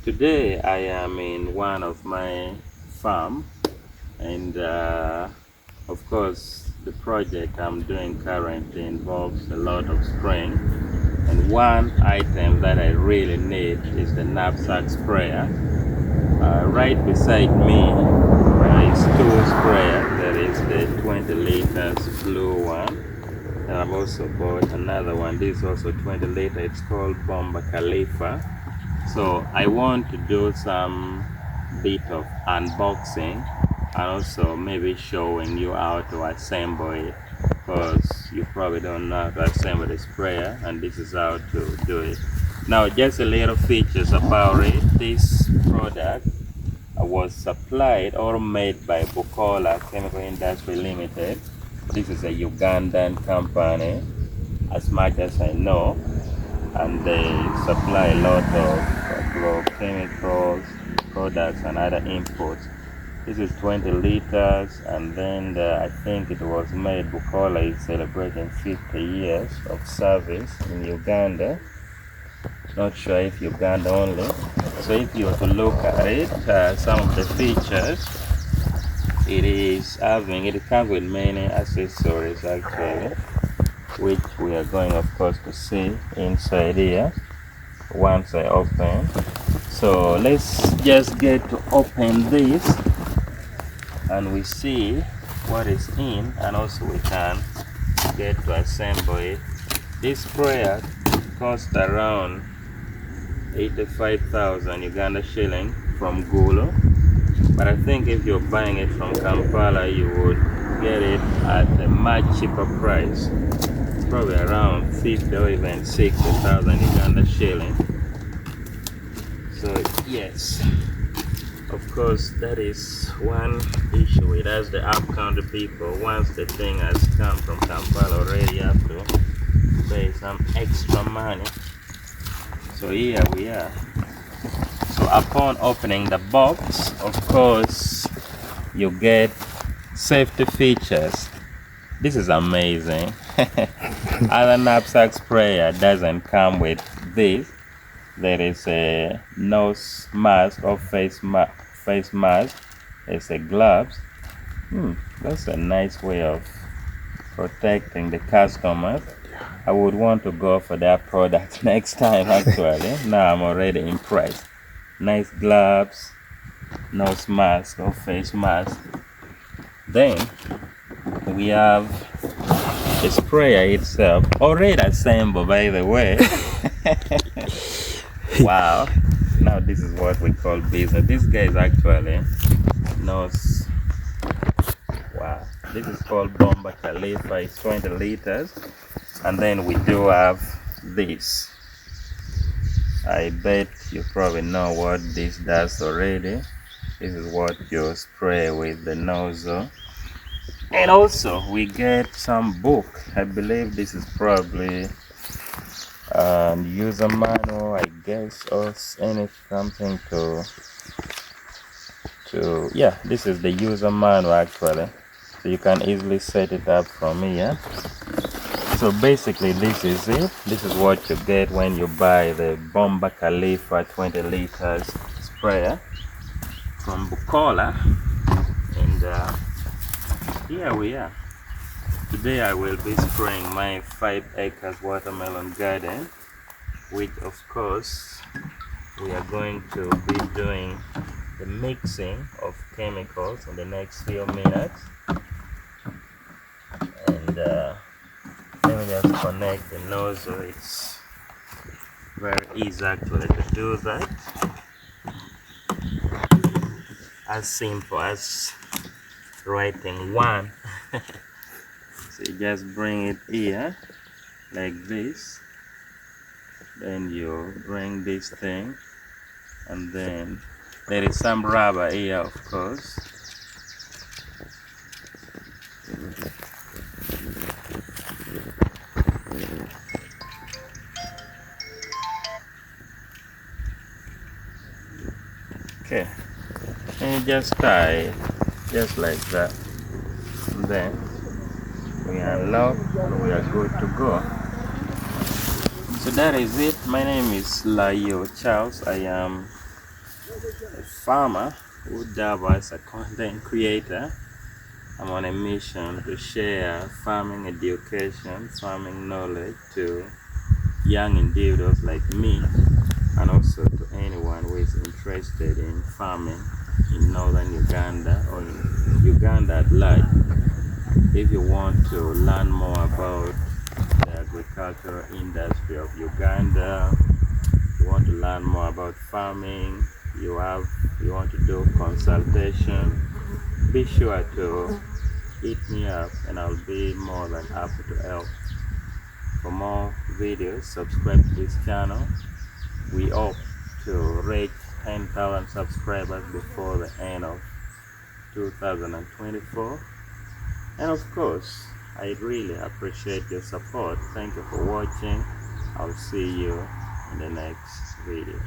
Today I am in one of my farm, and of course the project I'm doing currently involves a lot of spraying, and one item that I really need is the knapsack sprayer. Right beside me there is two sprayers. There is the 20 liters blue one, and I've also bought another one. This is also 20 liter. It's called Bomba Kaliba. So I want to do some bit of unboxing and also maybe showing you how to assemble it, because you probably don't know how to assemble the sprayer, and this is how to do it. Now, just a little features about it. This product was supplied or made by Bukola Chemical Industry Limited. This is a Ugandan company, as much as I know, and they supply a lot of chemicals, products, and other inputs. This is 20 liters, and then I think it was made. Bukola is celebrating 50 years of service in Uganda. Not sure if Uganda only. So if you were to look at it, some of the features it comes with many accessories actually, which we are going of course to see inside here once I open. So let's just get to open this and we see what is in, and also we can get to assemble it. This sprayer cost around 85,000 Uganda shilling from Gulu, but I think if you're buying it from Kampala you would get it at a much cheaper price. It's probably around 50 or even 60,000 Uganda shilling. So yes, of course that is one issue. It has the up-country people. Once the thing has come from Kampala already, you have to pay some extra money. So here we are. So upon opening the box, of course you get safety features. This is amazing. Other knapsack sprayer doesn't come with this. There is a nose mask or face mask. There's a gloves. That's a nice way of protecting the customers. I would want to go for that product next time actually. Now I'm already impressed. Nice gloves, nose mask or face mask. Then we have the sprayer itself, already assembled by the way. Wow, now this is what we call business. This guy is actually knows. Wow, this is called Bomba Kaliba. It's 20 liters. And then we do have this. I bet you probably know what this does already. This is what you spray with the nozzle. And also we get some book. I believe this is probably user manual, I guess, or something to yeah, this is the user manual actually, so you can easily set it up from here. So basically this is it. This is what you get when you buy the Bomba Kaliba 20 liters sprayer from Bukola. And here we are. Today I will be spraying my 5 acres watermelon garden, which of course we are going to be doing the mixing of chemicals in the next few minutes. And let me just connect the nozzle. It's very easy actually to do that. As simple as writing one. So you just bring it here like this, then you bring this thing, and then there is some rubber here of course. Okay, and you just tie it just like that, and then we unlock and we are good to go. So that is it. My name is Layo Charles. I am a farmer who dabbles as a content creator. I'm on a mission to share farming education, farming knowledge to young individuals like me, and also to anyone who is interested in farming in northern Uganda or in Uganda at large. If you want to learn more about the agricultural industry of Uganda, you want to learn more about farming, you want to do consultation, be sure to hit me up and I'll be more than happy to help. For more videos, subscribe to this channel. We hope to reach 10,000 subscribers before the end of 2024. And of course, I really appreciate your support. Thank you for watching. I'll see you in the next video.